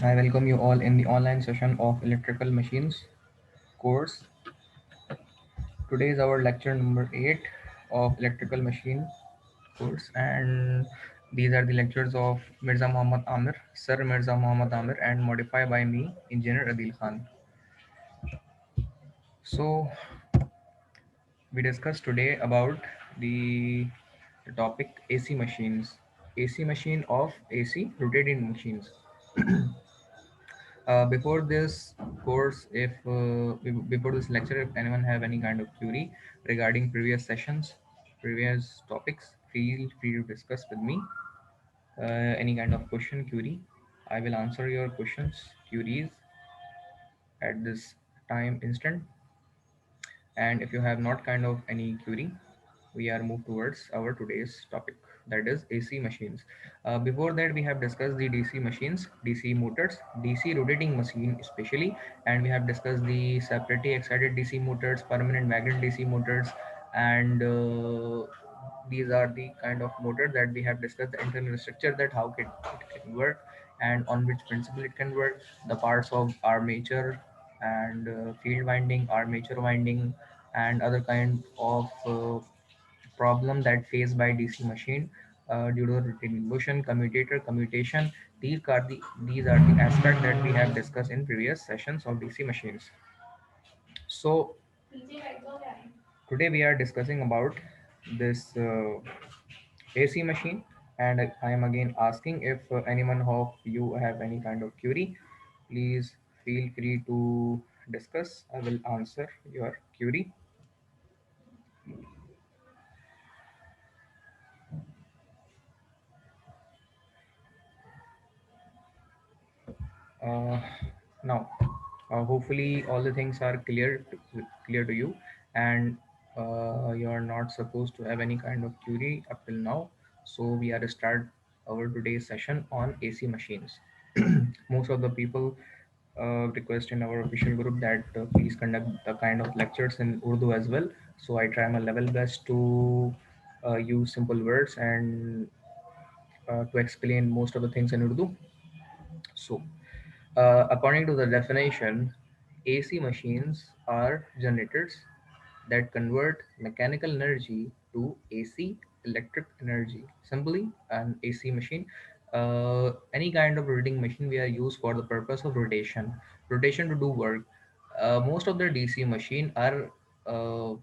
I welcome you all in the online session of Electrical Machines course. Today is our lecture number 8 of Electrical Machine course, and these are the lectures of Mirza Muhammad Amir, Sir Mirza Muhammad Amir, and modified by me, Engineer Adil Khan. So, we discussed today about the topic AC machines, AC machine of AC rotating machines. Before this course, if before this lecture, if anyone have any kind of query regarding previous sessions, previous topics, feel free to discuss with me. Any kind of question, query, I will answer your questions, queries at this time instant. And if you have not kind of any query, we are moved towards our today's topic, that is AC machines. Before that, we have discussed the DC machines, DC motors, DC rotating machine especially, and we have discussed the separately excited DC motors, permanent magnet DC motors, and these are the kind of motors that we have discussed, the internal structure, that how it can work and on which principle it can work, the parts of armature and field winding, armature winding, and other kind of problem that faced by DC machine due to rotating motion, commutator, commutation. These are the aspects that we have discussed in previous sessions of DC machines. So today we are discussing about this AC machine, and I am again asking if anyone of you have any kind of query, please feel free to discuss. I will answer your query. Uh, Now, hopefully, all the things are clear to you, and you are not supposed to have any kind of query up till now. So we are start our today's session on AC machines. Most of the people request in our official group that please conduct the kind of lectures in Urdu as well. So I try my level best to use simple words and to explain most of the things in Urdu. So, according to the definition, AC machines are generators that convert mechanical energy to AC electric energy. Simply, an AC machine, any kind of rotating machine, we are used for the purpose of rotation, rotation to do work. Most of the DC machine are uh,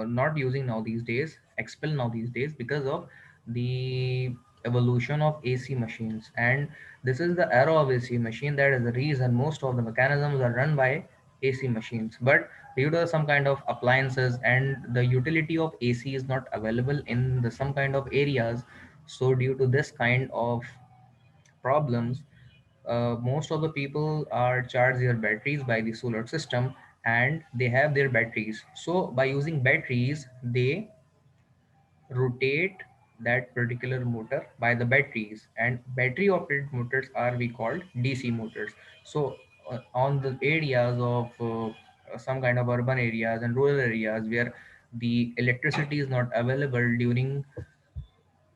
not using now these days, expel now these days because of the evolution of AC machines. And this is the era of AC machine. That is the reason most of the mechanisms are run by AC machines. But due to some kind of appliances and the utility of AC is not available in the some kind of areas, so due to this kind of problems, most of the people are charge their batteries by the solar system, and they have their batteries. So by using batteries, they rotate that particular motor by the batteries, and battery operated motors are we called DC motors. So on the areas of some kind of urban areas and rural areas where the electricity is not available during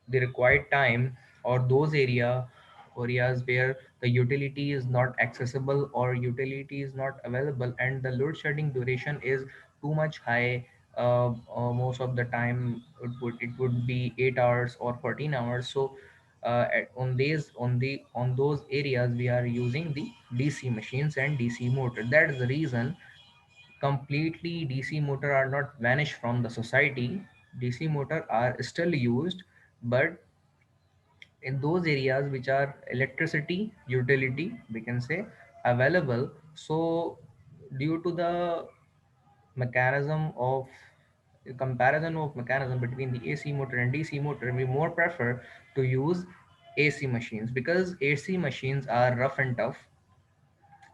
the required time, or those areas where the utility is not accessible or utility is not available and the load shedding duration is too much high, most of the time it would be 8 hours or 14 hours. So on those areas we are using the DC machines and DC motor. That is the reason completely DC motor are not vanished from the society. DC motor are still used, but in those areas which are electricity utility, we can say, available. So due to the mechanism of comparison of mechanism between the AC motor and DC motor, we more prefer to use AC machines because AC machines are rough and tough,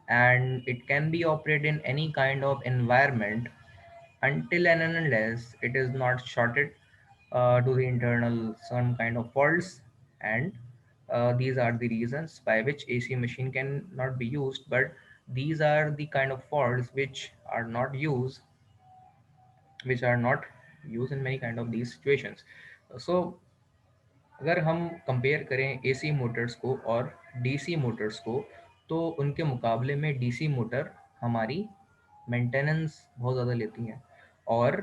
and it can be operated in any kind of environment until and unless it is not shorted to the internal some kind of faults. And these are the reasons by which AC machine can not be used. But these are the kind of faults which are not used in many kind of these situations. So अगर हम compare करें AC Motors को और DC Motors को, तो उनके मुकाबले में डीसी मोटर हमारी मेंटेनेंस बहुत ज़्यादा लेती हैं। और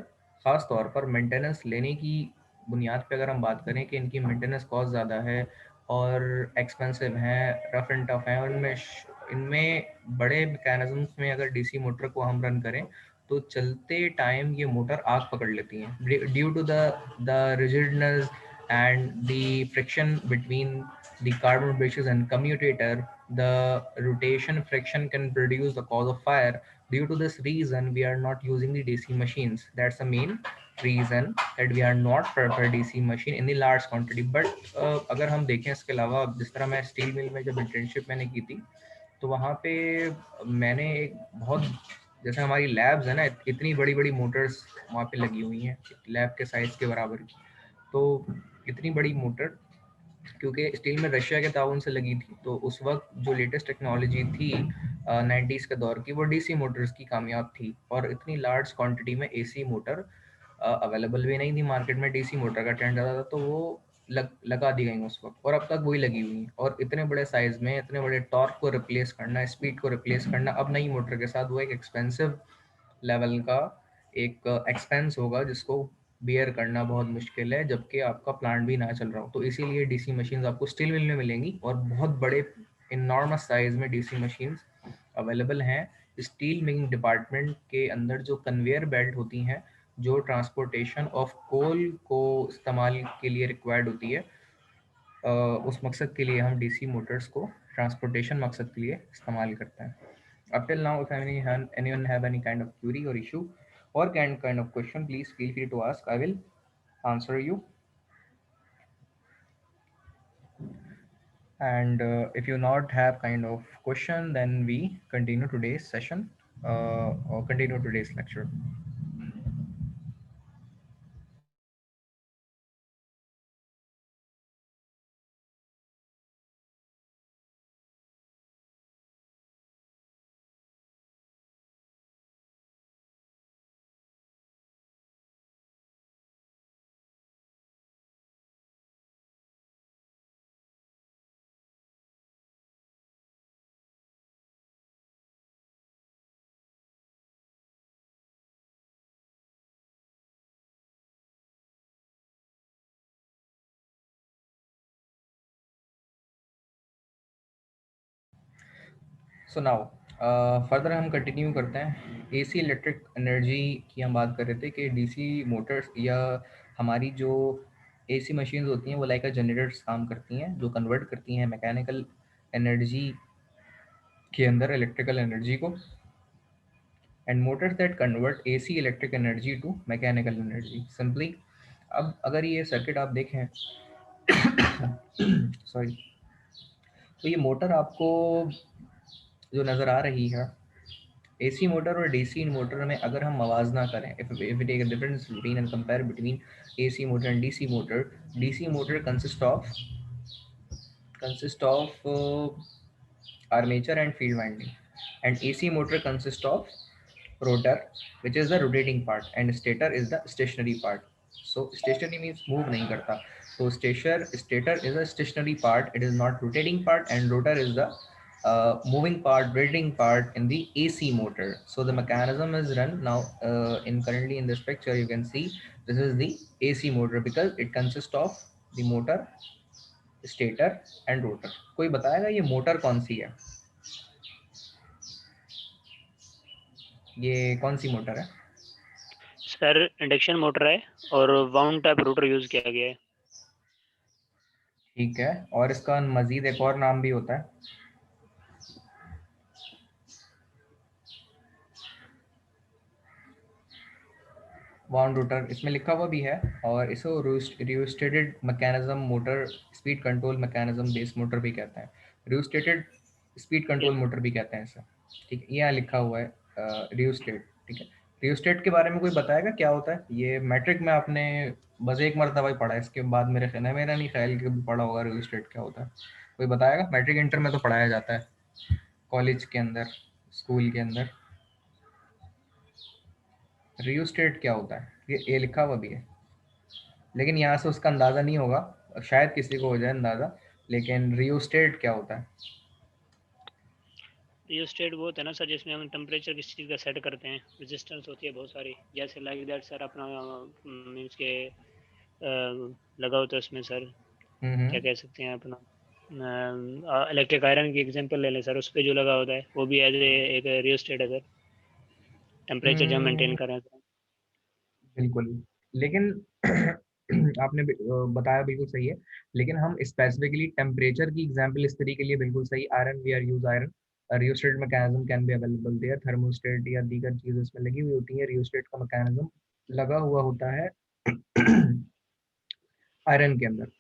ख़ास तौर पर मेंटेनेंस लेने की बुनियाद पे अगर हम बात करें कि इनकी मेंटेनेंस कॉस्ट ज़्यादा है और एक्सपेंसिव हैं, रफ एंड टफ हैं, और इनमें बड़े मैकेनिज्म्स में अगर डीसी मोटर को हम रन करें तो चलते टाइम ये मोटर आग पकड़ लेती हैं due to the rigidness and the friction between the carbon brushes and commutator. The rotation friction can produce the cause of fire. Due to this reason, we are not using the DC machines. That's the main reason that we are not prefer DC machine in the large quantity. But अगर हम देखें इसके अलावा, जिस तरह मैं steel mill में जब इंटर्नशिप मैंने की थी, तो वहाँ पे मैंने एक बहुत, जैसे हमारी लैब्स है ना, इतनी बड़ी बड़ी मोटर्स वहाँ पे लगी हुई हैं, लैब के साइज के बराबर की। तो इतनी बड़ी मोटर, क्योंकि स्टील में रशिया के ताउन से लगी थी, तो उस वक्त जो लेटेस्ट टेक्नोलॉजी थी 90s के दौर की, वो डीसी मोटर्स की कामयाब थी। और इतनी लार्ज क्वांटिटी में एसी मोटर अवेलेबल भी नहीं थी मार्केट में, डीसी मोटर का ट्रेंड ज़्यादा था, तो वो लगा दी गई उस वक्त, और अब तक वही लगी हुई हैं। और इतने बड़े साइज में इतने बड़े टॉर्क को रिप्लेस करना, स्पीड को रिप्लेस करना अब नई मोटर के साथ, वो एक एक्सपेंसिव लेवल का एक एक्सपेंस होगा जिसको बियर करना बहुत मुश्किल है, जबकि आपका प्लांट भी ना चल रहा हो। तो इसीलिए डीसी मशीन्स आपको स्टील मिल में मिलेंगी, और बहुत बड़े इनॉर्मस साइज में डीसी मशीन्स अवेलेबल हैं। स्टील मेकिंग डिपार्टमेंट के अंदर जो कन्वेयर बेल्ट होती हैं, जो ट्रांसपोर्टेशन ऑफ कोल को इस्तेमाल के लिए रिक्वायर्ड होती है, उस मकसद के लिए हम डीसी मोटर्स को ट्रांसपोर्टेशन मकसद के लिए इस्तेमाल करते हैं। Up till now, if anyone have any kind of query or issue or kind of question, please feel free to ask. I will answer you. And if you not have kind of question, then we continue today's session or continue today's lecture. So now further हम continue करते हैं। AC electric energy की हम बात कर रहे थे कि डीसी मोटर्स या हमारी जो एसी मशीन्स होती हैं, वो लाइक जनरेटर्स काम करती हैं, जो कन्वर्ट करती हैं मैकेनिकल एनर्जी के अंदर इलेक्ट्रिकल एनर्जी को, and motors that convert AC electric energy to mechanical energy. Simply, अब अगर ये सर्किट आप देखें सॉरी, तो ये मोटर आपको जो नज़र आ रही है, एसी मोटर और डीसी मोटर में अगर हम मवाजना करें, if we take a difference between and compare between AC motor and DC motor consist of armature and field winding, and AC motor consists of rotor, which is the rotating part, and stator is the stationary part. So stationary means move nahi karta. So stator is a stationary part, it is not rotating part, and rotor is the moving part, rotating part in the AC motor. So the mechanism is run now in currently in this picture you can see this is the AC motor because it consists of the motor, stator and rotor. कोई बताएगा ये motor कौन सी है? ये कौन सी motor है? Sir induction motor है और वाउंड टाइप रोटर यूज किया गया है। ठीक है, और इसका मजीद एक और नाम भी होता है? वाउंड रोटर इसमें लिखा हुआ भी है, और इसे rheostated mechanism motor, speed control mechanism base motor भी कहते हैं, rheostated speed control yes motor भी कहते हैं इसे। ठीक है, यहाँ लिखा हुआ है रियोस्टेट। ठीक है, रियोस्टेट के बारे में कोई बताएगा क्या होता है? ये मैट्रिक में आपने बस एक मरतबा ही पढ़ा है, इसके बाद मेरे ख्याल है, मेरा नहीं ख्याल कि कभी पढ़ा होगा रियोस्टेट क्या होता है। कोई बताएगा? मैट्रिक इंटर में तो पढ़ाया जाता है, कॉलेज के अंदर, स्कूल के अंदर। रियोस्टेट क्या होता है? ये लिखा हुआ भी है, लेकिन यहाँ से उसका अंदाज़ा नहीं होगा शायद किसी को हो जाए अंदाजा, लेकिन रियोस्टेट क्या होता है? रियोस्टेट वो होता है ना सर जिसमें हम टेम्परेचर किसी चीज़ का सेट करते हैं, रेजिस्टेंस होती है बहुत सारी, जैसे लाइक दैट सर अपना मीन्स के लगा होता है उसमें सर, क्या कह सकते हैं अपना, इलेक्ट्रिक आयरन की एग्जांपल ले लें सर, उस पर जो लगा होता है वो भी एज ए एक रियोस्टेट है सर, टेम्परेचर जो मेंटेन हम्म, करें सर। बिल्कुल। लेकिन आपने बताया बिल्कुल सही है, लेकिन हम स्पेसिफिकली टेम्परेचर की एग्जांपल इस तरीके के लिए बिल्कुल सही, iron, we are use iron. Rheostat mechanism can be available there, thermostat या दीगर चीजें इसमें लगी हुई होती है, रियोस्टेट का मैकेनिज्म लगा हुआ होता है आयरन के अंदर।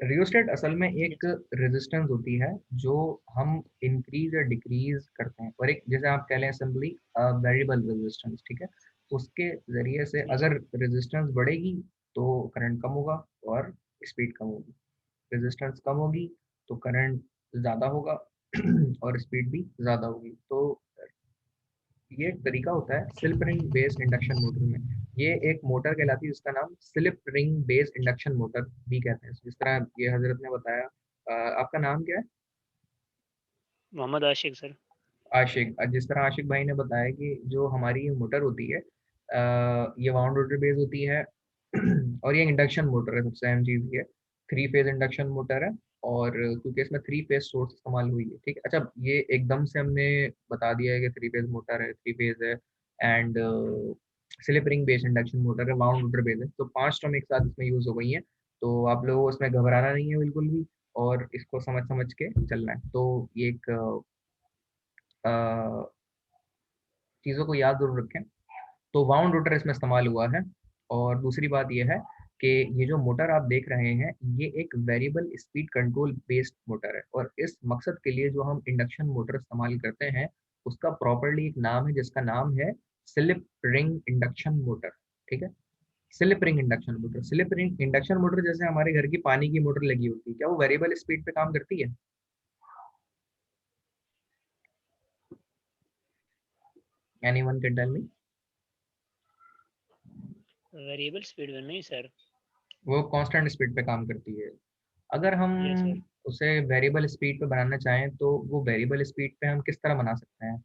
रियोस्टेट असल में एक यस रेजिस्टेंस होती है जो हम इंक्रीज या डिक्रीज करते हैं, और एक जैसे आप कह लें सिंपली वेरिएबल रेजिस्टेंस, ठीक है। उसके जरिए से यस अगर रेजिस्टेंस बढ़ेगी तो करंट कम होगा और स्पीड कम होगी, रेजिस्टेंस कम होगी तो करंट ज़्यादा होगा और स्पीड भी ज़्यादा होगी। तो ये एक तरीका होता है slip ring based induction motor में। ये एक मोटर कहलाती है जिसका नाम slip ring based induction motor भी कहते हैं, जिस तरह ये हजरत ने बताया। आपका नाम क्या है? मोहम्मद आशिक सर। आशिक। जिस तरह आशिक भाई ने बताया कि जो हमारी ये मोटर होती है, ये वाउंड रोटर बेस होती है और ये इंडक्शन मोटर है, सबसे अहम चीज़ ये 3 फेज इंडक्शन मोटर है। और क्योंकि इसमें 3 फेज सोर्स इस्तेमाल हुई है, ठीक है। अच्छा, ये एकदम से हमने बता दिया है कि 3 फेज मोटर है, 3 फेज है, and slip ring based induction motor है, वाउंड रोटर बेस है, तो 5 टर्म एक साथ इसमें यूज हो गई हैं। तो आप लोगों को इसमें घबराना नहीं है बिल्कुल भी, और इसको समझ समझ के चलना है। तो ये एक अ, चीज़ों को याद जरूर रखें। तो वाउंड रोटर इसमें इस्तेमाल हुआ है। और दूसरी बात यह है कि ये जो मोटर आप देख रहे हैं, ये एक variable speed control based motor है, और इस मकसद के लिए जो हम इंडक्शन मोटर इस्तेमाल करते हैं उसका प्रॉपरली एक नाम है, जिसका नाम है स्लिप रिंग इंडक्शन मोटर, ठीक है। Slip ring induction motor, slip ring induction motor जैसे हमारे घर की पानी की मोटर लगी होती है, क्या वो वेरिएबल स्पीड पे काम करती है? Anyone can tell me? Variable speed में नहीं सर। वो कांस्टेंट स्पीड पे काम करती है। अगर हम यस सर। उसे वेरिएबल स्पीड पे बनाना चाहें तो वो वेरिएबल स्पीड पे हम किस तरह बना सकते हैं?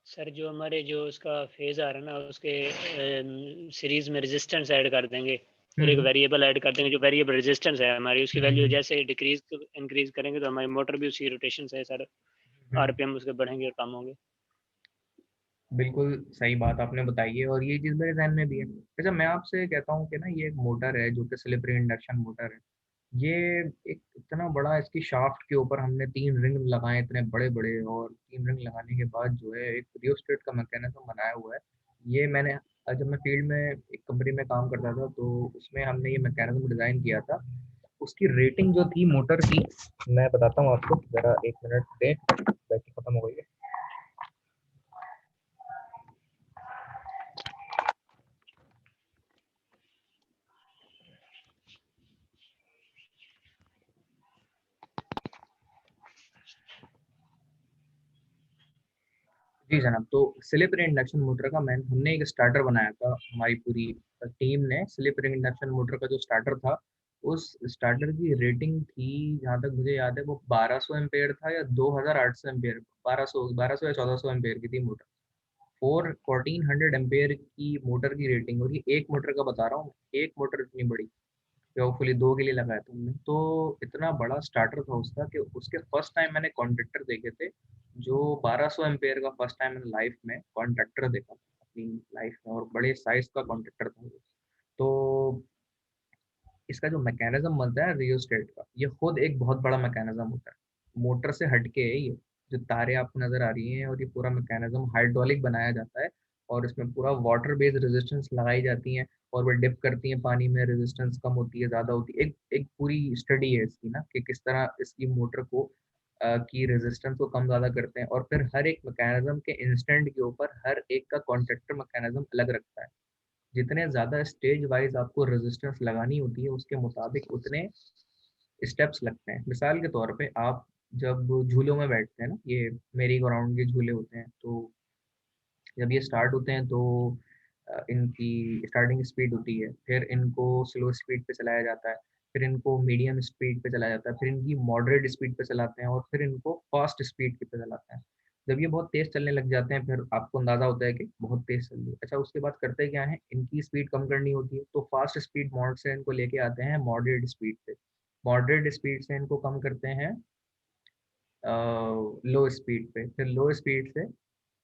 सर जो हमारे जो उसका फेज आ रहा है ना उसके सीरीज में रेजिस्टेंस ऐड कर देंगे, और एक हम्म वेरिएबल ऐड कर देंगे जो वेरिएबल रेजिस्टेंस है हमारी, उसकी वैल्यू हम्म जैसे डिक्रीज इंक्रीज करेंगे तो हमारी मोटर भी उसी रोटेशन से सर हम्म। आरपीएम उसके बढ़ेंगे और कम होंगे। बिल्कुल सही बात आपने बताई है, और ये चीज़ मेरे जहन में भी है। अच्छा, मैं आपसे कहता हूँ कि ना ये एक मोटर है जो कि स्लिप रिंग इंडक्शन मोटर है। ये एक इतना बड़ा, इसकी शाफ्ट के ऊपर हमने 3 रिंग लगाए इतने बड़े बड़े, और 3 रिंग लगाने के बाद जो है एक रियोस्टेट का मैकेनिज्म बनाया हुआ है। ये मैंने जब मैं फील्ड में एक कंपनी में काम करता था तो उसमें हमने ये मैकेनिज्म डिजाइन किया था। उसकी रेटिंग जो थी मोटर की, मैं बताता हूँ आपको, जरा 1 मिनट दे, बैटरी खत्म हो गई है। जी जनाब, तो स्लिप रिंग इंडक्शन मोटर का मैं हमने एक स्टार्टर बनाया था, हमारी पूरी टीम ने। स्लिप रिंग इंडक्शन मोटर का जो स्टार्टर था, उस स्टार्टर की रेटिंग थी, जहाँ तक मुझे याद है, वो 1200 एम्पेयर था या 2800 एम्पेयर, 1200 या 1400 एम्पेयर की थी मोटर। 1400 एम्पेयर की मोटर की रेटिंग, और ये एक मोटर का बता रहा हूँ, एक मोटर इतनी बड़ी, होपफुली 2 के लिए लगाया था हमने। तो इतना बड़ा स्टार्टर था उसका कि उसके फर्स्ट टाइम मैंने कॉन्ट्रैक्टर देखे थे, जो 1200 एम्पेयर का फर्स्ट टाइम मैंने लाइफ में कॉन्ट्रैक्टर देखा था अपनी लाइफ में, और बड़े साइज का कॉन्ट्रैक्टर था वो। तो इसका जो मैकेनिज्म बनता है रियोस्टेट का, ये खुद एक बहुत बड़ा मैकेनिज्म होता है, मोटर से हटके है ये। जो तारे आपको नजर आ रही हैं, और ये पूरा मैकेनिज्म हाइड्रोलिक बनाया जाता है, और इसमें पूरा वाटर बेस्ड रेजिस्टेंस लगाई जाती हैं, और वो डिप करती हैं पानी में, रेजिस्टेंस कम होती है, ज्यादा होती है। एक एक पूरी स्टडी है इसकी ना, कि किस तरह इसकी मोटर को की रेजिस्टेंस को कम ज्यादा करते हैं, और फिर हर एक मैकेनिज्म के इंस्टेंट के ऊपर हर एक का कॉन्ट्रैक्टर मैकेनिज्म अलग रखता है। जितने ज़्यादा स्टेज वाइज आपको रेजिस्टेंस लगानी होती है, उसके मुताबिक उतने स्टेप्स लगते हैं। मिसाल के तौर पे आप जब झूलों में बैठते हैं ना, ये मेरी गोराउंड के झूले होते हैं, तो जब ये स्टार्ट होते हैं तो इनकी स्टार्टिंग स्पीड होती है, फिर इनको स्लो स्पीड पे चलाया जाता है, फिर इनको मीडियम स्पीड पे चलाया जाता है, फिर इनकी मॉडरेट स्पीड पे चलाते हैं और फिर इनको फास्ट स्पीड पे चलाते हैं। जब ये बहुत तेज चलने लग जाते हैं फिर आपको अंदाजा होता है कि बहुत तेज चल रही है। अच्छा, उसके बाद करते क्या है, इनकी स्पीड कम करनी होती है, तो फास्ट स्पीड मोड से इनको लेके आते हैं मॉडरेट स्पीड पे, मॉडरेट स्पीड से इनको कम करते हैं लो स्पीड पे, फिर लो स्पीड से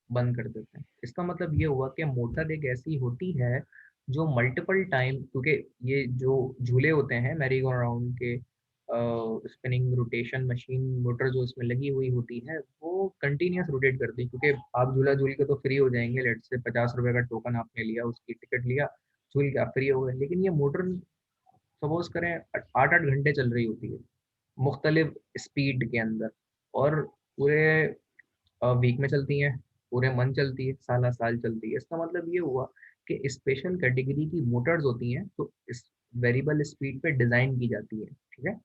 बंद कर देते हैं। इसका मतलब ये हुआ कि मोटर एक ऐसी होती है जो मल्टीपल टाइम, क्योंकि ये जो झूले होते हैं मैरी गो राउंड के, स्पिनिंग रोटेशन मशीन मोटर जो इसमें लगी हुई होती है वो कंटिन्यूस रोटेट करती है, क्योंकि आप झूला झूल के तो फ्री हो जाएंगे, लेट से 50 रुपए का टोकन आपने लिया, उसकी टिकट लिया, झूल के आप फ्री हो गए, लेकिन ये मोटर सपोज करें 8-8 घंटे चल रही होती है मुख्तलिफ स्पीड के अंदर, और पूरे वीक में चलती हैं, पूरे मंथ चलती है, साला साल चलती है। इसका मतलब ये हुआ कि स्पेशल कैटेगरी की मोटर्स होती हैं तो इस वेरिएबल स्पीड पे डिजाइन की जाती है, ठीक है।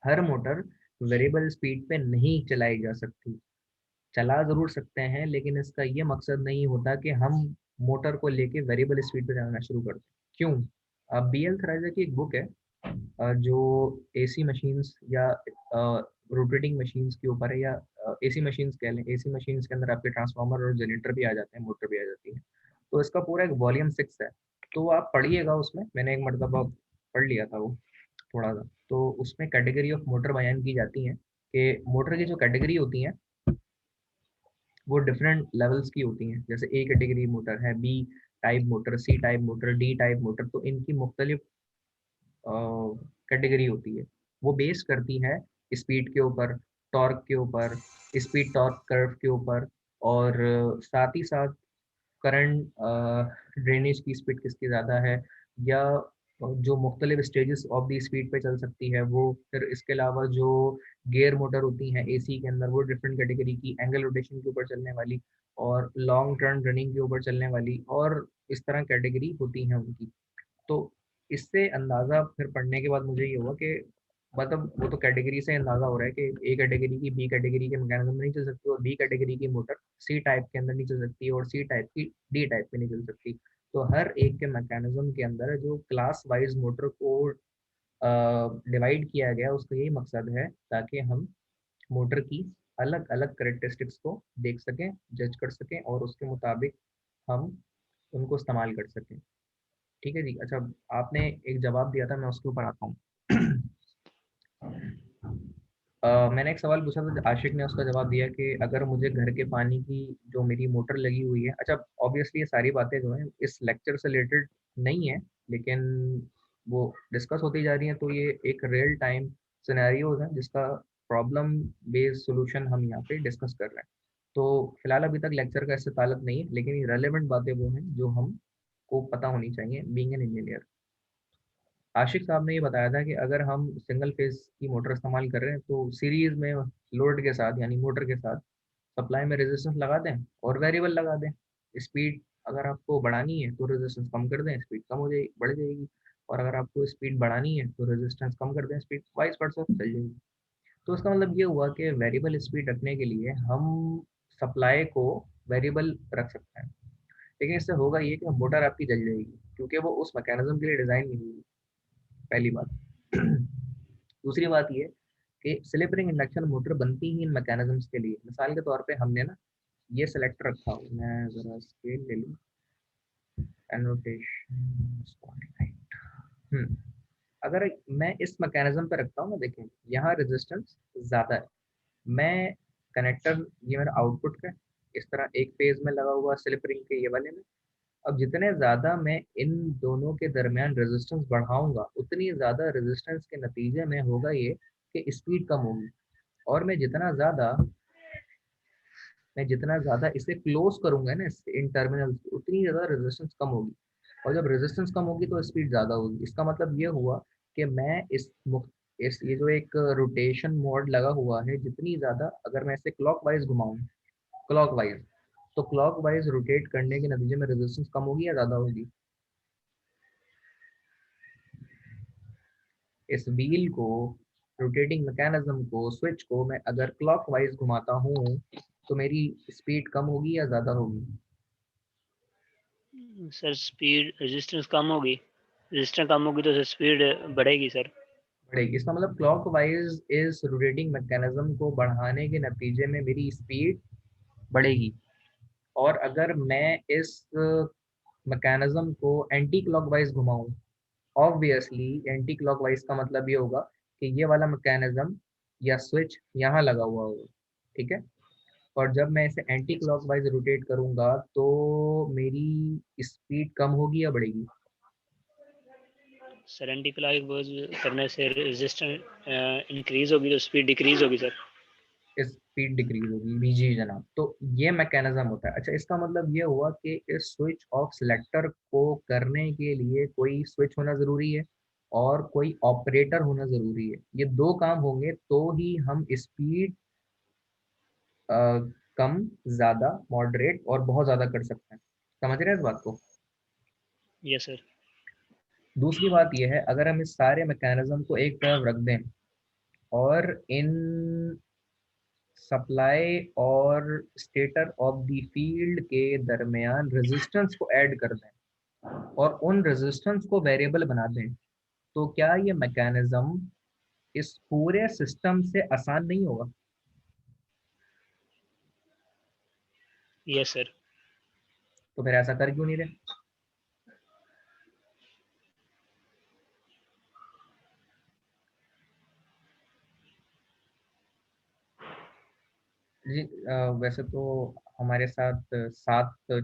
हर मोटर वेरिएबल स्पीड पे नहीं चलाई जा सकती, चला जरूर सकते हैं, लेकिन इसका ये मकसद नहीं होता कि हम मोटर को लेके वेरिएबल स्पीड पे चलाना शुरू कर दें। क्यों? BL थराजा की एक बुक है जो एसी मशीन्स या रोटेटिंग मशीन्स के ऊपर है, या एसी मशीन्स कह लें, एसी मशीन्स के अंदर आपके ट्रांसफार्मर और जनरेटर भी आ जाते हैं, मोटर भी आ जाती है। तो इसका पूरा एक वॉल्यूम 6 है, तो आप पढ़िएगा, उसमें मैंने एक मरतबा पढ़ लिया था वो थोड़ा सा। तो उसमें कैटेगरी ऑफ मोटर बयान की जाती है कि मोटर की जो कैटेगरी होती है वो डिफरेंट लेवल्स की होती हैं। जैसे ए कैटेगरी मोटर है, B type motor, C type motor, D type motor, तो इनकी मुख्तलिफ कैटेगरी होती है। वो बेस करती है स्पीड के ऊपर, टॉर्क के ऊपर, स्पीड टॉर्क कर्व के ऊपर, और साथ ही साथ करंट ड्रेनेज की स्पीड किसकी ज़्यादा है, या जो मुख्तलिफ स्टेजेस ऑफ दी स्पीड पे चल सकती है वो। फिर इसके अलावा जो गेयर मोटर होती हैं एसी के अंदर, वो डिफरेंट कैटेगरी की, एंगल रोटेशन के ऊपर चलने वाली और लॉन्ग टर्न रनिंग के ऊपर चलने वाली, और इस तरह कैटेगरी होती हैं उनकी। तो इससे अंदाज़ा फिर पढ़ने के बाद मुझे ये हुआ कि मतलब वो तो कैटेगरी से अंदाज़ा हो रहा है कि ए कैटेगरी की बी कैटेगरी के मैकेनिज्म में नहीं चल सकती, और बी कैटेगरी की मोटर सी टाइप के अंदर नहीं चल सकती, और सी टाइप की डी टाइप पे नहीं चल सकती। तो हर एक के मैकेनिज्म के अंदर जो क्लास वाइज मोटर को डिवाइड किया गया, उसका यही मकसद है ताकि हम मोटर की अलग अलग करेक्टरिस्टिक्स को देख सकें, जज कर सकें, और उसके मुताबिक हम उनको इस्तेमाल कर सकें। ठीक है जी। अच्छा, आपने एक जवाब दिया था, मैं उसके ऊपर आता हूँ। मैंने एक सवाल पूछा था, आशिक ने उसका जवाब दिया कि अगर मुझे घर के पानी की जो मेरी मोटर लगी हुई है, अच्छा ऑब्वियसली ये सारी बातें जो हैं इस लेक्चर से रिलेटेड नहीं है, लेकिन वो डिस्कस होती जा रही हैं, तो ये एक रियल टाइम सिनेरियो है जिसका प्रॉब्लम बेस्ड सोल्यूशन हम यहाँ पे डिस्कस कर रहे हैं। तो फिलहाल अभी तक लेक्चर का इससे ताल्लुक नहीं है, लेकिन ये रेलेवेंट बातें वो हैं जो हमको पता होनी चाहिए बीइंग एन इंजीनियर। आशिक साहब ने ये बताया था कि अगर हम सिंगल फेज की मोटर इस्तेमाल कर रहे हैं तो सीरीज में लोड के साथ, यानी मोटर के साथ सप्लाई में रेजिस्टेंस लगा दें और वेरिएबल लगा दें। स्पीड अगर आपको बढ़ानी है तो रेजिस्टेंस कम कर दें, स्पीड कम हो जाएगी, बढ़ जाएगी, और अगर आपको स्पीड बढ़ानी है तो रेजिस्टेंस कम कर दें, स्पीड वाइस वर्सा चल जाएगी। तो इसका मतलब ये हुआ कि वेरिएबल स्पीड रखने के लिए हम सप्लाई को वेरिएबल रख सकते हैं, लेकिन इससे होगा ये कि मोटर आपकी जल जाएगी, क्योंकि वो उस मैकेनिज्म के लिए डिज़ाइन नहीं हुई। पहली बात। दूसरी बात ये कि स्लिप रिंग इंडक्शन मोटर बनती ही इन मैकेनिज्म्स के लिए। मिसाल के तौर पे हमने ना ये सेलेक्ट रखा हो, मैं जरा स्केल ले लूँ, एनोटेशन स्पॉटलाइट। अगर मैं इस मैकेनिज्म पे रखता हूँ ना, देखें यहाँ रेजिस्टेंस ज़्यादा है, मैं कनेक्टर, ये मेरा आउटपुट का इस तरह एक फेज में लगा हुआ स्लिप रिंग के ये वाले में। अब जितने ज़्यादा मैं इन दोनों के दरमियान रेजिस्टेंस बढ़ाऊंगा, उतनी ज़्यादा रेजिस्टेंस के नतीजे में होगा ये कि स्पीड कम होगी, और मैं जितना ज़्यादा इसे क्लोज करूंगा ना इन टर्मिनल्स, उतनी ज़्यादा रेजिस्टेंस कम होगी, और जब रेजिस्टेंस कम होगी तो स्पीड ज़्यादा होगी। इसका मतलब ये हुआ कि मैं इस ये जो एक रोटेशन मोड लगा हुआ है, जितनी ज़्यादा अगर मैं इसे क्लॉकवाइज घुमाऊं, क्लॉकवाइज, तो क्लॉकवाइज रोटेट करने के नतीजे में रेजिस्टेंस कम होगी या ज़्यादा होगी? इस व्हील को, रोटेटिंग मैकेनिज्म को, स्विच को मैं अगर क्लॉकवाइज घुमाता हूँ तो मेरी स्पीड कम होगी या ज़्यादा होगी? सर स्पीड रेजिस्टेंस कम होगी, रेजिस्टेंस कम होगी तो सर स्पीड बढ़ेगी सर। बढ़ेगी। इसका मतलब क्लॉकवाइज इस रोटेटिंग मैकेनिज्म को बढ़ाने के नतीजे में मेरी स्पीड बढ़ेगी। और अगर मैं इस मैकेनिज्म को एंटी क्लॉकवाइज घुमाऊं, ऑब्वियसली एंटी क्लॉकवाइज का मतलब ये होगा कि ये वाला मैकेनिज्म या स्विच यहाँ लगा हुआ होगा, ठीक है। और जब मैं इसे एंटी यस क्लॉकवाइज रोटेट करूंगा तो मेरी स्पीड कम होगी या बढ़ेगी? सर, एंटी क्लॉकवाइज करने से रेजिस्टेंस इंक्रीज होगी तो स्पीड डिक्रीज होगी सर। स्पीड डिक्रीज होगी, बीजी जनाब। तो ये मैकेनिज्म होता है। अच्छा, इसका मतलब ये हुआ कि इस स्विच ऑफ सिलेक्टर को करने के लिए कोई स्विच होना ज़रूरी है और कोई ऑपरेटर होना ज़रूरी है। ये दो काम होंगे तो ही हम स्पीड कम, ज़्यादा, मॉडरेट और बहुत ज़्यादा कर सकते हैं। समझ रहे हैं इस बात को? Yes sir. दूसरी बात यह है, अगर हम इस सारे मैकेनिज्म को एक तरफ रख दें और इन सप्लाई और स्टेटर ऑफ द फील्ड के दरमियान रेजिस्टेंस को ऐड कर दें और उन रेजिस्टेंस को वेरिएबल बना दें, तो क्या ये मैकेनिज्म इस पूरे सिस्टम से आसान नहीं होगा? Yes sir. तो फिर ऐसा कर क्यों नहीं रहे? जी, वैसे तो हमारे साथ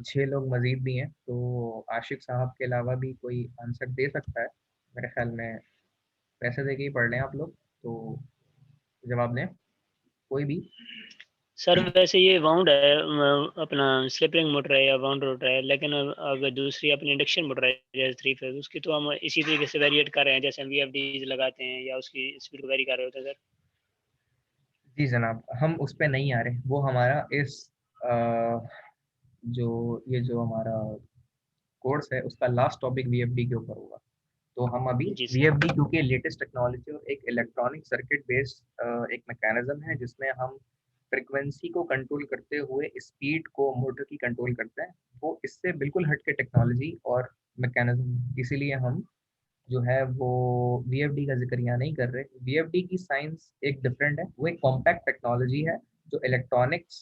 6 लोग मजीद भी हैं, तो आशिक साहब के अलावा भी कोई आंसर दे सकता है मेरे ख्याल में। पैसे दे के ही पढ़ रहे हैं आप लोग, तो जवाब दें कोई भी। सर वैसे ये वाउंड है, अपना स्लिप रिंग मोटर है या वाउंड रोटर है, लेकिन अगर दूसरी अपनी इंडक्शन मोटर है जैसे 3 फेज, उसकी तो हम इसी तरीके से वेरिएट कर रहे हैं, जैसे हम वीएफडी लगाते हैं या उसकी स्पीड को वेरी कर रहे होते हैं सर। जी जनाब, हम उस पे नहीं आ रहे। वो हमारा इस अ, जो हमारा कोर्स है उसका लास्ट टॉपिक वीएफडी के ऊपर होगा। तो हम अभी जी सर। वीएफडी, क्योंकि लेटेस्ट टेक्नोलॉजी और एक इलेक्ट्रॉनिक सर्किट बेस्ड एक मैकेनिज्म है जिसमें हम फ्रिक्वेंसी को कंट्रोल करते हुए स्पीड को मोटर की कंट्रोल करते हैं, वो इससे बिल्कुल हट के टेक्नोलॉजी और मैकेनिज्म। इसीलिए हम जो है वो वीएफडी का जिक्र यहाँ नहीं कर रहे। वीएफडी की साइंस एक डिफरेंट है, वो एक कॉम्पैक्ट टेक्नोलॉजी है जो इलेक्ट्रॉनिक्स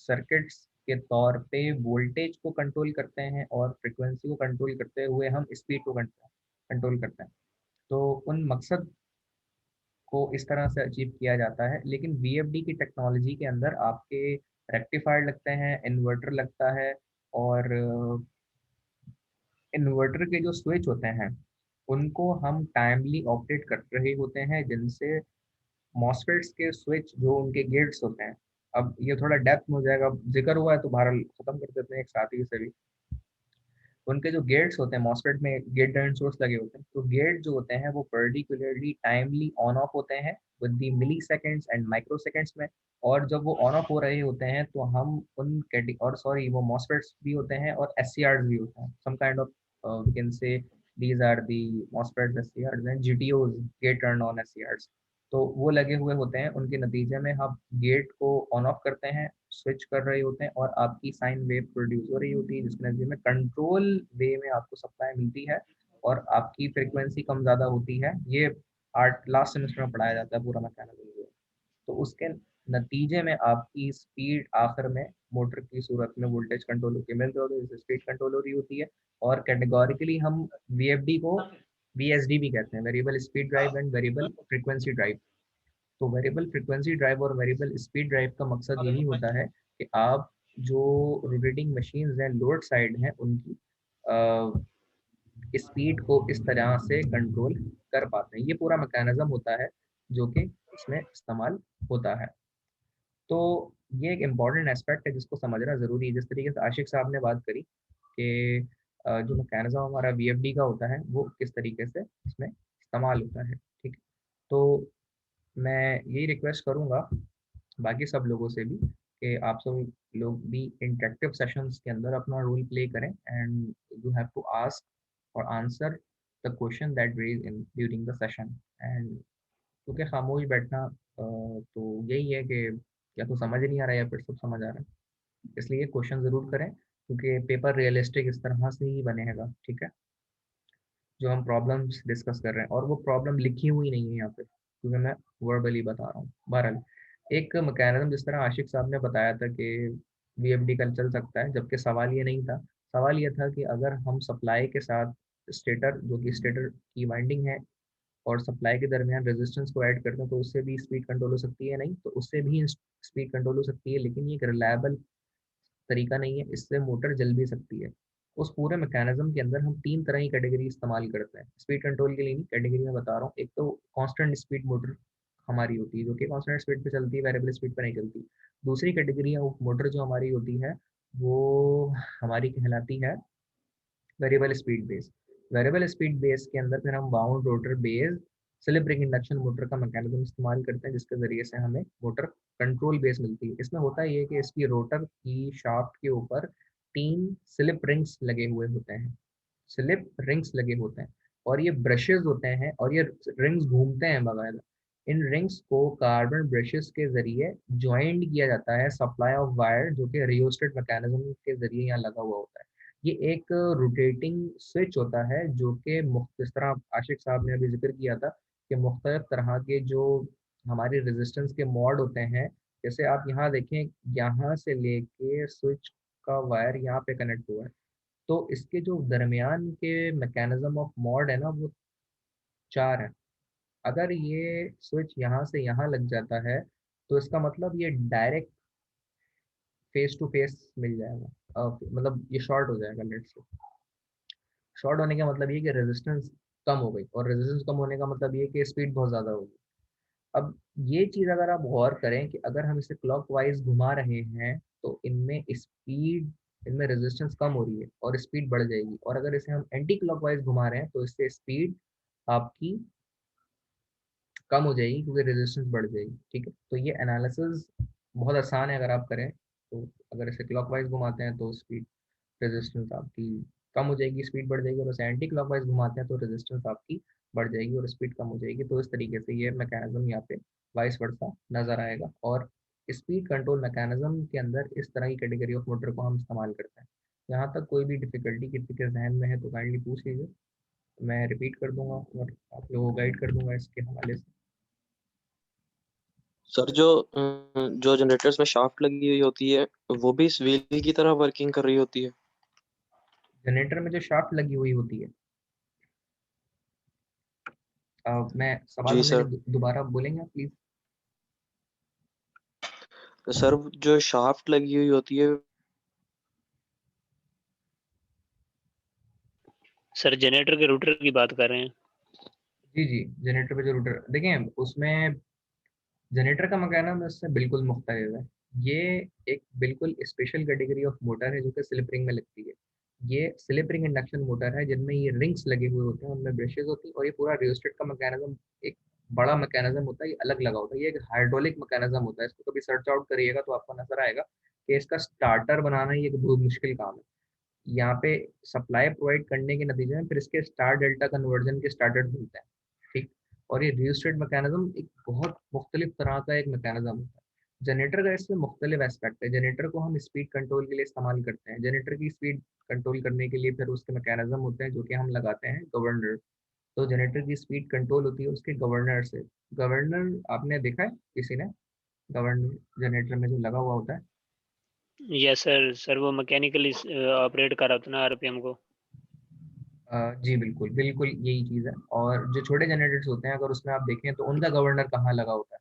सर्किट्स के तौर पे वोल्टेज को कंट्रोल करते हैं और फ्रिक्वेंसी को कंट्रोल करते हुए हम स्पीड को कंट्रोल करते हैं। तो उन मकसद को इस तरह से अचीव किया जाता है। लेकिन वीएफडी की टेक्नोलॉजी के अंदर आपके रेक्टिफायर लगते हैं, इन्वर्टर लगता है, और इन्वर्टर के जो स्विच होते हैं उनको हम टाइमली ऑपरेट कर रहे होते हैं, जिनसे मॉसफेट्स के स्विच जो उनके गेट्स होते हैं, अब ये थोड़ा डेप्थ में हो जाएगा, जिक्र हुआ है तो बहरहाल खत्म कर देते हैं एक साथ ही से भी। उनके जो गेट्स होते हैं, मॉसफेट में गेट ड्रेन सोर्स लगे होते हैं, तो गेट जो होते हैं वो पर्टिकुलरली टाइमली ऑन ऑफ होते हैं with the milliseconds and microseconds में। और जब वो ऑन ऑफ हो रहे होते हैं तो हम उन कैटेगरी, और सॉरी, वो मॉसफेट्स भी होते हैं और एससीआर्स भी होते हैं, some kind of we can say these are the MOSFETs, SCRs and GTOs, gate turn on SCRs. तो वो लगे हुए होते हैं, उनके नतीजे में हम गेट को ऑन ऑफ करते हैं, स्विच कर रहे होते हैं और आपकी साइन वेव प्रोड्यूस हो रही होती है, जिसके नतीजे में कंट्रोल वे में आपको सप्लाई मिलती है और आपकी फ्रिक्वेंसी कम ज़्यादा होती है। ये आर्ट लास्ट सेमेस्टर में पढ़ाया जाता है पूरा मैकेनिज्म। तो उसके नतीजे में आपकी स्पीड आखिर में मोटर की सूरत में वोल्टेज कंट्रोल होकर मिल रही होती है, स्पीड कंट्रोल हो रही होती है। और कैटेगोरिकली हम वीएफडी को वीएसडी भी कहते हैं, variable speed drive and variable frequency drive. तो वेरिएबल फ्रिक्वेंसी ड्राइव और वेरिएबल स्पीड ड्राइव का मकसद यही होता है कि आप जो रोटेटिंग मशीन्स हैं, लोड साइड हैं, उनकी स्पीड को इस तरह से कंट्रोल कर पाते हैं। ये पूरा मैकेनिज्म होता है जो कि इसमें इस्तेमाल होता है। तो ये एक इम्पॉर्टेंट एस्पेक्ट है जिसको समझना ज़रूरी है। जिस तरीके से आशिक साहब ने बात करी कि जो मैकेनिज्म हमारा वीएफडी का होता है वो किस तरीके से इसमें इस्तेमाल होता है, ठीक है। तो मैं यही रिक्वेस्ट करूँगा बाकी सब लोगों से भी कि आप सब लोग भी इंटरेक्टिव सेशंस के अंदर अपना रोल प्ले करें and you have to ask और answer the question that raise in during the session. And क्योंकि खामोश बैठना तो यही है कि या तो समझ नहीं आ रहा है या फिर सब समझ आ रहा है, इसलिए क्वेश्चन ज़रूर करें क्योंकि पेपर रियलिस्टिक इस तरह से ही बनेगा, ठीक है। जो हम प्रॉब्लम्स डिस्कस कर रहे हैं, और वो प्रॉब्लम लिखी हुई नहीं है यहाँ पे, क्योंकि मैं वर्बली बता रहा हूँ। बहरहाल एक मैकेनिज्म जिस तरह आशिक साहब ने बताया था कि वीएफडी कल चल सकता है, जबकि सवाल ये नहीं था। सवाल ये था कि अगर हम सप्लाई के साथ स्टेटर, जो कि स्टेटर की वाइंडिंग है, और सप्लाई के दरमियान रेजिस्टेंस को ऐड करते हैं, तो उससे भी स्पीड कंट्रोल हो सकती है। नहीं तो उससे भी स्पीड कंट्रोल हो सकती है, लेकिन ये एक रिलायबल तरीका नहीं है, इससे मोटर जल भी सकती है। उस पूरे मैकेनिज्म के अंदर हम तीन तरह की कैटेगरी इस्तेमाल करते हैं स्पीड कंट्रोल के लिए। नहीं, कैटेगरी में बता रहा हूँ। एक तो कांस्टेंट स्पीड मोटर हमारी होती है, जो कि कांस्टेंट स्पीड पे चलती है, वेरिएबल स्पीड पे नहीं चलती। दूसरी कैटेगरी है मोटर जो हमारी होती है, वो हमारी कहलाती है variable speed base. Variable speed base के अंदर फिर हम bound rotor base slip ring induction motor का मैकेनिज्म इस्तेमाल करते हैं, जिसके जरिए से हमें मोटर कंट्रोल बेस मिलती है। इसमें होता ये है कि इसकी रोटर की शाफ्ट के ऊपर तीन स्लिप रिंग्स लगे हुए होते हैं, स्लिप रिंग्स लगे होते हैं, और ये ब्रशेस होते हैं, और ये रिंग्स घूमते हैं बकायदा। इन रिंग्स को कार्बन ब्रशेस के जरिए ज्वाइंट किया जाता है सप्लाई ऑफ वायर, जो कि रियोस्टेट मैकेनिज्म के जरिए यहाँ लगा हुआ होता है। ये एक रोटेटिंग स्विच होता है, जो कि जिस तरह आशिक साहब ने अभी जिक्र किया था कि मुख्तलिफ तरह के जो हमारे रेजिस्टेंस के मॉड होते हैं, जैसे आप यहाँ देखें, यहाँ से लेके स्विच का वायर यहाँ पे कनेक्ट हुआ है, तो इसके जो दरमियान के मैकेनिज्म ऑफ मॉड है ना, वो चार है। अगर ये स्विच यहाँ से यहाँ लग जाता है, तो इसका मतलब ये डायरेक्ट फेस टू फेस मिल जाएगा, मतलब ये शॉर्ट हो जाएगा लेट से। शॉर्ट होने का मतलब ये कि रेजिस्टेंस कम हो गई, और रेजिस्टेंस कम होने का मतलब ये कि स्पीड बहुत ज़्यादा होगी। अब ये चीज़ अगर आप गौर करें कि अगर हम इसे क्लॉकवाइज घुमा रहे हैं, तो इनमें स्पीड, इनमें रेजिस्टेंस कम हो रही है और स्पीड बढ़ जाएगी, और अगर इसे हम एंटी क्लॉकवाइज घुमा रहे हैं, तो इससे स्पीड आपकी कम हो जाएगी, क्योंकि रेजिस्टेंस बढ़ जाएगी। ठीक है, तो ये एनालिसिस बहुत आसान है अगर आप करें तो। अगर इसे क्लॉकवाइज घुमाते हैं तो स्पीड, रेजिस्टेंस आपकी कम हो जाएगी, स्पीड बढ़ जाएगी, और उसे एंटी क्लॉकवाइज घुमाते हैं तो रेजिस्टेंस आपकी बढ़ जाएगी और स्पीड कम हो जाएगी। तो इस तरीके से ये मैकेनिज्म यहाँ पे वाइस वर्सा नजर आएगा। और स्पीड कंट्रोल मैकेनिज्म के अंदर इस तरह की कैटेगरी ऑफ मोटर को हम इस्तेमाल करते हैं। यहाँ तक कोई भी डिफिकल्टी किसी के जहन में है तो काइंडली पूछ लीजिए, मैं रिपीट कर दूंगा और आप लोगों को गाइड कर दूंगा इसके हवाले से। सर जो जनरेटर्स में शाफ्ट लगी हुई होती है, वो भी इस व्हील की तरह वर्किंग कर रही होती है? जनरेटर में जो शाफ्ट लगी हुई होती है, मैं सवाल जी सुनने सर। के दोबारा बोलेंगे आप प्लीज? सर जो शाफ्ट लगी हुई होती है, सर जनरेटर के रूटर की बात कर रहे हैं। जी जी, जनरेटर पे जो रूटर देखें, उसमें जनरेटर का मैकेनिज्म इससे बिल्कुल मुख्तलिफ है। ये एक बिल्कुल स्पेशल कैटेगरी ऑफ मोटर है, जो कि स्लिप रिंग में लगती है। ये स्लिप रिंग इंडक्शन मोटर है, जिनमें ये रिंग्स लगे हुए होते हैं, उनमें ब्रशेज होती हैं, और ये पूरा रियोस्टेट का मैकेनिज्म एक बड़ा मैकेनिज्म होता है, ये अलग लगा होता है। ये एक हाइड्रोलिक मैकेनिज्म होता है। इसको कभी सर्च आउट करिएगा तो आपको नजर आएगा कि इसका स्टार्टर बनाना ही एक बहुत मुश्किल काम है। यहाँ पे सप्लाई प्रोवाइड करने के नतीजे में फिर इसके स्टार डेल्टा कन्वर्जन के स्टार्टेड मिलते हैं। ठीक, और ये रियोस्टेट मैकेनिज्म एक बहुत मुख्तलिफ तरह का एक मैकेनिज्म होता है। जनरेटर का इसमें मुख्तलिफ एस्पेक्ट है। जनरेटर को हम स्पीड कंट्रोल के लिए इस्तेमाल करते हैं। जनरेटर की स्पीड कंट्रोल करने के लिए फिर उसके मैकेनिज्म होते हैं, जो कि हम लगाते हैं गवर्नर। तो जनरेटर की स्पीड कंट्रोल होती है उसके गवर्नर से। गवर्नर आपने देखा है किसी ने? गवर्नर जनरेटर में जो लगा हुआ होता है। यस सर, सर वो मैकेनिकली ऑपरेट कर रहा था ना आरपीएम को। जी बिल्कुल बिल्कुल, यही चीज़ है। और जो छोटे जनरेटर्स होते हैं, अगर उसमें आप देखें तो उनका गवर्नर कहाँ लगा होता है?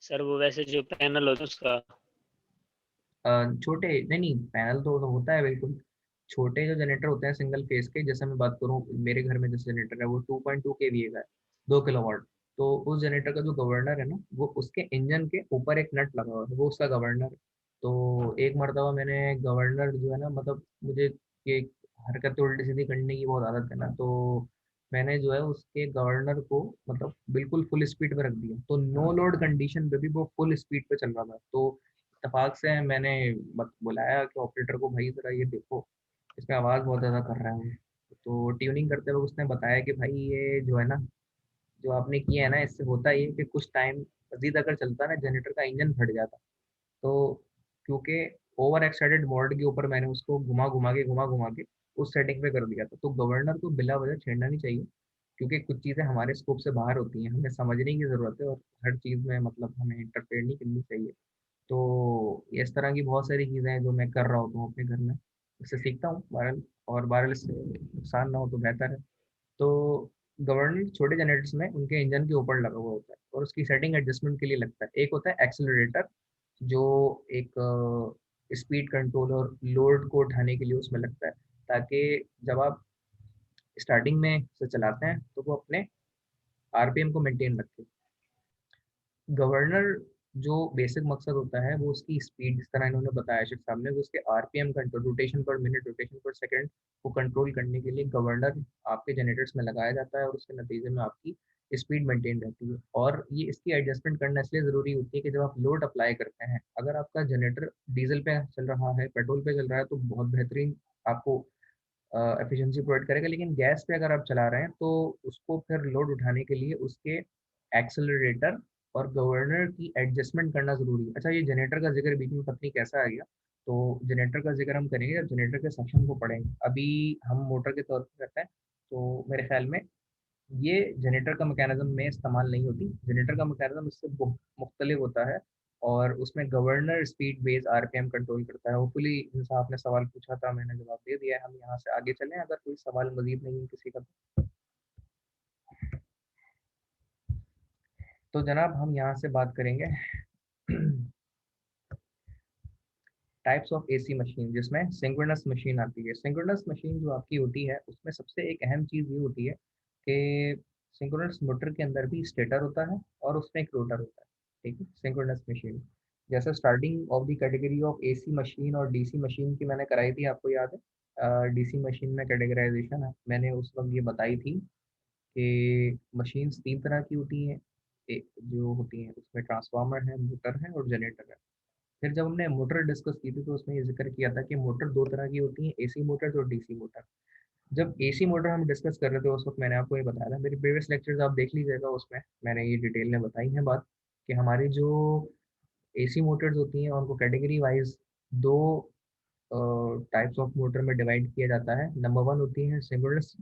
सर वो वैसे जो पैनल होता है उसका। छोटे नहीं नहीं, पैनल तो होता है बिल्कुल। छोटे जो जनरेटर होते हैं सिंगल फेज के, जैसे मैं बात करूँ मेरे घर में जैसे जनरेटर है, वो 2.2 केवीए का है, 2 किलोवाट। तो उस जनरेटर का जो गवर्नर है ना, वो उसके इंजन के ऊपर एक नट लगा हुआ है, वो उसका गवर्नर है। तो एक मरतबा मैंने गवर्नर जो है ना, मतलब मुझे ये हरकत उल्टी सीधी करने की बहुत आदत है ना, तो मैंने जो है उसके गवर्नर को मतलब बिल्कुल फुल स्पीड पे रख दिया, तो नो लोड कंडीशन पे भी वो फुल स्पीड पे चल रहा था। तो इत्तेफाक से मैंने बुलाया कि ऑपरेटर को, भाई जरा ये देखो, इसमें आवाज़ बहुत ज़्यादा कर रहा है। तो ट्यूनिंग करते वक्त उसने बताया कि भाई ये जो है ना, जो आपने किया है ना, इससे होता ये है कि कुछ टाइम मजीद अगर चलता ना, जनरेटर का इंजन फट जाता। तो क्योंकि ओवर एक्साइटेड मोड के ऊपर मैंने उसको घुमा घुमा के उस सेटिंग पे कर दिया था। तो गवर्नर को बिला वजह छेड़ना नहीं चाहिए, क्योंकि कुछ चीज़ें हमारे स्कोप से बाहर होती हैं, हमें समझने की ज़रूरत है, और हर चीज़ में मतलब हमें इंटरफेयर नहीं करनी चाहिए। तो इस तरह की बहुत सारी चीज़ें हैं जो मैं कर रहा होता हूँ अपने घर में, इससे सीखता हूँ बहरहाल, और बहरहाल इससे नुकसान ना हो तो बेहतर है। तो गवर्नर छोटे जनरेटर्स में उनके इंजन के ऊपर लगा हुआ होता है, और उसकी सेटिंग एडजस्टमेंट के लिए लगता है। एक होता है एक्सेलरेटर, जो एक स्पीड कंट्रोल और लोड को उठाने के लिए उसमें लगता है, ताकि जब आप स्टार्टिंग में से चलाते हैं तो वो अपने आरपीएम को मेंटेन रखे। गवर्नर जो बेसिक मकसद होता है वो उसकी स्पीड, जिस तरह इन्होंने बताया शिव साहब ने, उसके आरपीएम कंट्रोल, रोटेशन पर मिनट, रोटेशन पर सेकंड को कंट्रोल करने के लिए गवर्नर आपके जनरेटर्स में लगाया जाता है, और उसके नतीजे में आपकी स्पीड मेंटेन रहती है। और ये इसकी एडजस्टमेंट करना इसलिए ज़रूरी होती है कि जब आप लोड अप्लाई करते हैं, अगर आपका जनरेटर डीजल पे चल रहा है, पेट्रोल पे चल रहा है, तो बहुत बेहतरीन आपको एफिशिएंसी प्रोवाइड करेगा। लेकिन गैस पे अगर आप चला रहे हैं तो उसको फिर लोड उठाने के लिए उसके एक्सेलरेटर और गवर्नर की एडजस्टमेंट करना ज़रूरी है। अच्छा, ये जनरेटर का जिक्र बीच में पता नहीं कैसा आ गया, तो जनरेटर का जिक्र हम करेंगे जब जनरेटर के सेक्शन को पढ़ेंगे। अभी हम मोटर के तौर पर करते हैं, तो मेरे ख्याल में ये जनरेटर का मैकेनिज्म में इस्तेमाल नहीं होती। जनरेटर का मैकेनिज्म इससे मुख्तलिफ होता है, और उसमें governor speed base RPM control करता है। होपफुली जैसा आपने सवाल पूछा था मैंने जवाब दे दिया है। हम यहाँ से आगे चलें, अगर कोई सवाल मजीद नहीं है किसी का। तो जनाब हम यहाँ से बात करेंगे टाइप्स ऑफ एसी मशीन, जिसमें सिंक्रोनस मशीन आती है। सिंक्रोनस मशीन जो आपकी होती है उसमें सबसे एक अहम चीज़ ये होती है कि सिंक्रोनस मोटर के अंदर भी स्टेटर होता है और उसमें एक रोटर होता है। ठीक है, सिंक्रोनस मशीन जैसे starting of the category of AC machine और डीसी मशीन की मैंने कराई थी, आपको याद है? डीसी मशीन में कैटेगराइजेशन है, मैंने उस वक्त ये बताई थी कि मशीन्स तीन तरह की होती हैं। एक जो होती हैं उसमें ट्रांसफार्मर है, मोटर है और जनरेटर है। फिर जब हमने मोटर डिस्कस की थी तो उसमें ये जिक्र किया था कि मोटर दो तरह की होती हैं, एसी मोटर और डीसी मोटर। जब एसी मोटर हम डिस्कस कर रहे थे उस वक्त मैंने आपको ये बताया था, मेरी प्रीवियस लेक्चर्स आप देख लीजिएगा, उसमें मैंने ये डिटेल में बताई है बात, कि हमारी जो एसी मोटर्स होती हैं उनको कैटेगरी वाइज दो टाइप्स ऑफ मोटर में डिवाइड किया जाता है। नंबर वन होती है सिंक्रोनस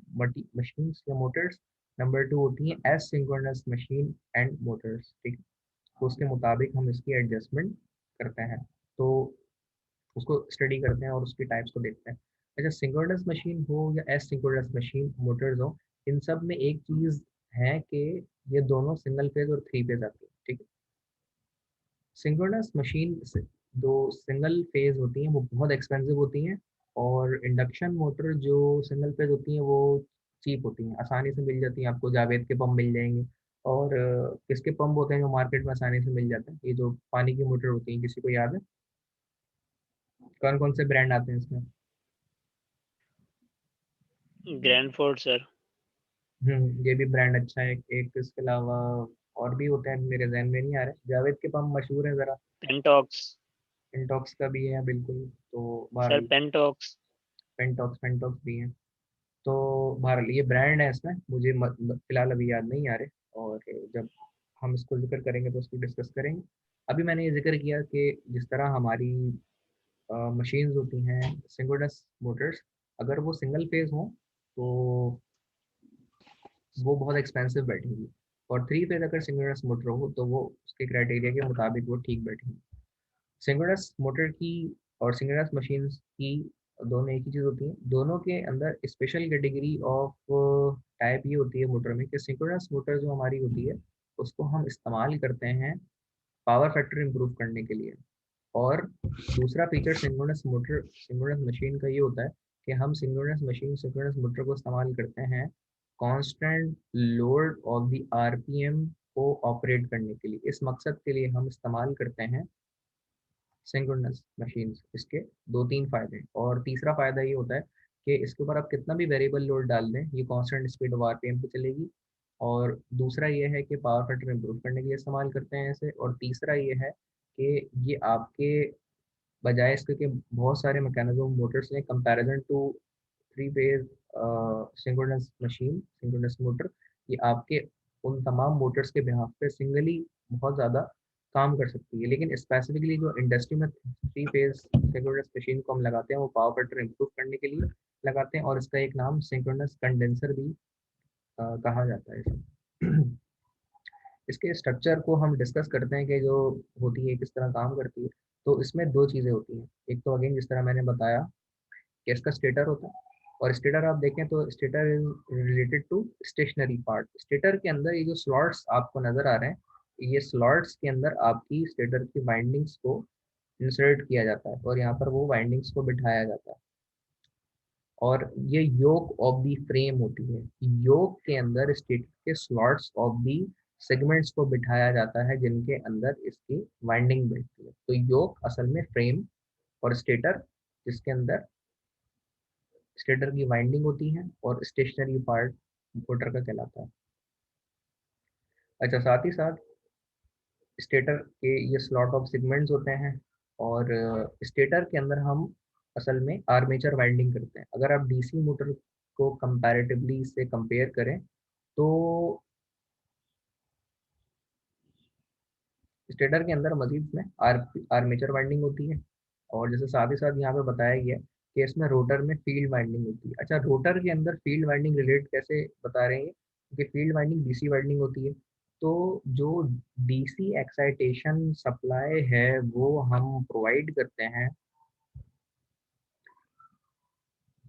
मशीन्स या मोटर्स, नंबर टू होती है एसिंक्रोनस मशीन एंड मोटर्स। ठीक है, तो उसके मुताबिक हम इसकी एडजस्टमेंट करते हैं, तो उसको स्टडी करते हैं और उसकी टाइप्स को देखते हैं। अच्छा, सिंक्रोनस मशीन हो या एसिंक्रोनस मशीन मोटर्स हो, इन सब में एक चीज़ है कि ये दोनों सिंगल फेज और थ्री फेज आती है। ठीक है, सिंक्रोनस मशीन से दो सिंगल फेज होती हैं वो बहुत एक्सपेंसिव होती हैं, और इंडक्शन मोटर जो सिंगल फेज होती हैं वो चीप होती हैं, आसानी से मिल जाती हैं आपको। जावेद के पंप मिल जाएंगे, और किसके पंप होते हैं जो मार्केट में आसानी से मिल जाते हैं, ये जो पानी की मोटर होती हैं, किसी को याद है कौन कौन से ब्रांड आते हैं इसमें? Grand Ford sir. ये भी ब्रांड अच्छा है। एक इसके अलावा और भी होते हैं, मेरे जहन में नहीं आ रहे। जावेद के पंप मशहूर है ज़रा। पेंटॉक्स। इंटॉक्स का भी है बिल्कुल। तो सर बहरहाल पेंटॉक्स। पेंटॉक्स पेंटॉक्स भी है। तो बहरहाल ये ब्रांड है, इसमें मुझे फिलहाल अभी याद नहीं आ रहे, और जब हम इसको जिक्र करेंगे तो उसको डिस्कस करेंगे। अभी मैंने ये जिक्र किया कि जिस तरह हमारी मशीन्स होती हैं सिंक्रोनस मोटर्स, अगर वो सिंगल फेज हों तो वो बहुत एक्सपेंसिव बैठेंगी, और थ्री फेज अगर सिंक्रोनस मोटर हो तो वो उसके क्राइटेरिया के मुताबिक वो ठीक बैठेंगी। सिंक्रोनस मोटर की और सिंक्रोनस मशीन्स की दोनों एक ही चीज़ होती है। दोनों के अंदर स्पेशल कैटेगरी ऑफ टाइप ये होती है मोटर में कि सिंक्रोनस मोटर जो हमारी होती है उसको हम इस्तेमाल करते हैं पावर फैक्टर इंप्रूव करने के लिए। और दूसरा feature synchronous motor synchronous machine का ये होता है कि हम सिंक्रोनस मशीन सिंक्रोनस मोटर को इस्तेमाल करते हैं constant load of the RPM को ऑपरेट करने के लिए। इस मकसद के लिए हम इस्तेमाल करते हैं सिंक्रोनस मशीन्स। इसके दो तीन फायदे हैं, और तीसरा फायदा ये होता है कि इसके ऊपर आप कितना भी वेरिएबल लोड डाल दें ये कांस्टेंट स्पीड ऑफ आरपीएम पे चलेगी। और दूसरा ये है कि पावर फैक्टर इंप्रूव करने के लिए इस्तेमाल करते हैं इसे। और तीसरा ये है कि ये आपके बजाय इसके कि बहुत सारे मैकेनिज्म मोटर्स हैं comparison to three phase synchronous machine synchronous motor, ये आपके उन तमाम मोटर्स के बिहाफ पे सिंगली बहुत ज़्यादा काम कर सकती है। लेकिन स्पेसिफिकली जो इंडस्ट्री में थ्री फेज सिंक्रोनस मशीन को हम लगाते हैं वो पावर फैक्टर इंप्रूव करने के लिए, लगाते हैं और इसका एक नाम सिंक्रोनस कंडेंसर भी कहा जाता है इसे। इसके स्ट्रक्चर को हम डिस्कस करते हैं कि जो होती है किस तरह काम करती है। तो इसमें दो चीज़ें होती हैं, एक तो अगेन जिस तरह मैंने बताया कि इसका स्टेटर होता है, और स्टेटर आप देखें तो stator is related to stationary part. Stator के अंदर ये जो स्लॉट्स आपको नज़र आ रहे हैं, ये स्लॉट्स के अंदर आपकी स्टेटर की वाइंडिंग्स को इंसर्ट किया जाता है और यहाँ पर वो वाइंडिंग्स को बिठाया जाता है। और ये योक ऑफ दी फ्रेम होती है। योक के अंदर स्टेटर के स्लॉट्स ऑफ दी सेगमेंट्स को बिठाया जाता है जिनके अंदर इसकी वाइंडिंग बैठती है। तो योक असल में फ्रेम, और स्टेटर जिसके अंदर स्टेटर की वाइंडिंग होती है और स्टेशनरी पार्ट मोटर का कहलाता है। अच्छा, साथ ही साथ स्टेटर के ये स्लॉट ऑफ सेगमेंट्स होते हैं, और स्टेटर के अंदर हम असल में आर्मेचर वाइंडिंग करते हैं। अगर आप डीसी मोटर को कंपैरेटिवली इससे कंपेयर करें तो स्टेटर के अंदर मजीद में आर्मेचर वाइंडिंग होती है, और जैसे साथ ही साथ यहाँ पे बताया गया कि इसमें रोटर में फील्ड वाइंडिंग होती है। अच्छा, रोटर के अंदर फील्ड वाइंडिंग रिलेट कैसे बता रहे हैं, क्योंकि फील्ड वाइंडिंग डीसी वाइंडिंग होती है। तो जो डीसी एक्साइटेशन सप्लाई है वो हम प्रोवाइड करते हैं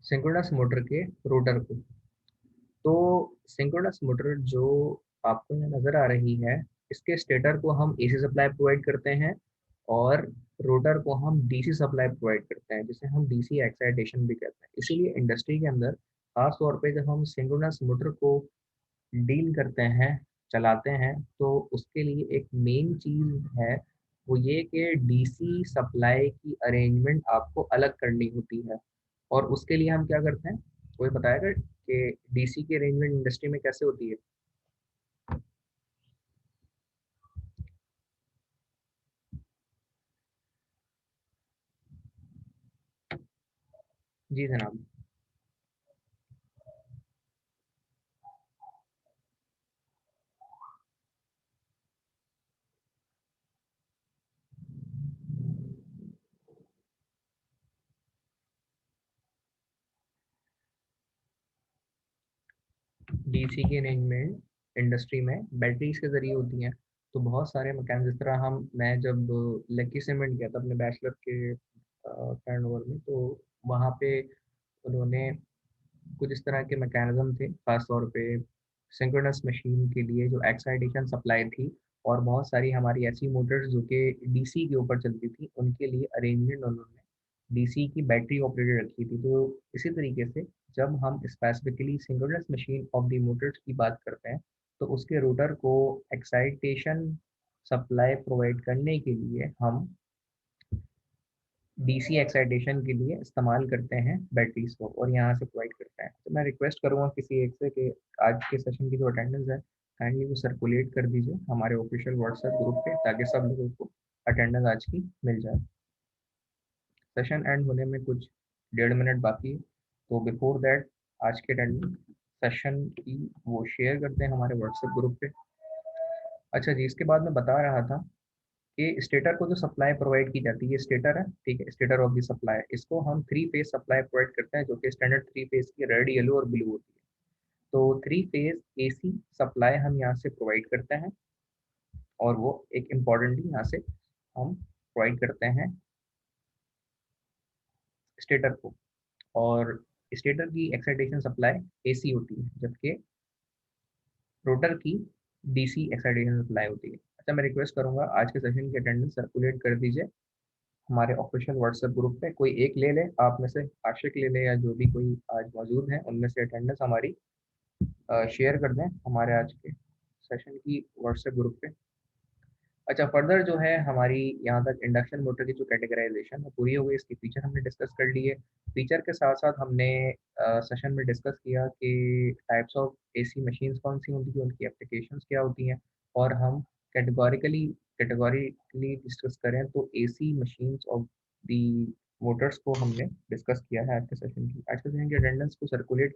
सिंक्रोनस मोटर के रोटर को। तो सिंक्रोनस मोटर जो आपको यहाँ नज़र आ रही है, इसके स्टेटर को हम एसी सप्लाई प्रोवाइड करते हैं और रोटर को हम डीसी सप्लाई प्रोवाइड करते हैं, जिसे हम डीसी एक्साइटेशन भी कहते हैं। इसीलिए इंडस्ट्री के अंदर खास तौर पे जब हम सिंक्रोनस मोटर को डील करते हैं, चलाते हैं, तो उसके लिए एक मेन चीज़ है वो ये कि डीसी सप्लाई की अरेंजमेंट आपको अलग करनी होती है। और उसके लिए हम क्या करते हैं, कोई बताएगा कि डीसी की अरेंजमेंट इंडस्ट्री में कैसे होती है? जी जनाब। डीसी की अरेंजमेंट इंडस्ट्री में बैटरीज के जरिए होती हैं। तो बहुत सारे मैकेनिज्म, जिस तरह मैं जब लकी सीमेंट गया था अपने बैचलर के टर्नओवर में, तो वहाँ पे उन्होंने कुछ इस तरह के मैकेनिज्म थे, खास तौर पे सिंक्रोनस मशीन के लिए जो एक्साइटेशन सप्लाई थी, और बहुत सारी हमारी ऐसी मोटर्स जो कि डीसी के ऊपर चलती थी, उनके लिए अरेंजमेंट उन्होंने डीसी की बैटरी ऑपरेटेड रखी थी। तो इसी तरीके से जब हम specifically synchronous machine of the Motors की बात करते हैं, तो उसके रोटर को एक्साइटेशन सप्लाई प्रोवाइड करने के लिए हम डीसी एक्साइटेशन के लिए इस्तेमाल करते हैं बैटरीज को, और यहाँ से प्रोवाइड करते हैं। तो मैं रिक्वेस्ट करूँगा किसी एक से कि आज के सेशन की जो अटेंडेंस है काइंडली वो सर्कुलेट कर दीजिए हमारे ऑफिशियल व्हाट्सएप ग्रुप पे, ताकि सब लोगों को अटेंडेंस आज की मिल जाए। सेशन एंड होने में कुछ 1.5 मिनट बाकी है, तो बिफोर दैट आज के अटेंडेंस सेशन की वो शेयर करते हैं हमारे व्हाट्सएप ग्रुप पे। अच्छा जी, इसके बाद मैं बता रहा था कि स्टेटर को जो सप्लाई प्रोवाइड की जाती है, स्टेटर है, ठीक है, स्टेटर ऑफ द सप्लाई, इसको हम 3 फेज सप्लाई प्रोवाइड करते हैं, जो कि स्टैंडर्ड 3 फेज की रेड, येलो और ब्लू होती है। तो 3 फेज एसी सप्लाई हम यहाँ से प्रोवाइड करते हैं, और वो एक इम्पॉर्टेंटली यहाँ से हम प्रोवाइड करते हैं स्टेटर को। और स्टेटर की एक्साइटेशन सप्लाई एसी होती है, जबकि रोटर की डीसी एक्साइटेशन सप्लाई होती है। अच्छा, मैं रिक्वेस्ट करूंगा आज के सेशन की अटेंडेंस सर्कुलेट कर दीजिए हमारे ऑफिशियल व्हाट्सएप ग्रुप पे। कोई एक ले ले, आप में से आशिक ले ले, या जो भी कोई आज मौजूद है उनमें से अटेंडेंस हमारी शेयर कर दें हमारे आज के सेशन की व्हाट्सएप ग्रुप पे। अच्छा, फर्दर जो है हमारी यहाँ तक इंडक्शन मोटर की जो कैटेगराइजेशन है पूरी हो गई, इसकी फीचर हमने डिस्कस कर लिए। फीचर के साथ साथ हमने सेशन में डिस्कस किया कि टाइप्स ऑफ एसी मशीन्स कौन सी होती हैं, उनकी एप्लीकेशंस क्या होती हैं, और हम कैटेगोरिकली डिस्कस करें तो AC machines of the Motors को हमने डिस्कस किया है आज के सेशन की। आज के सेशन की अटेंडेंस को सर्कुलेट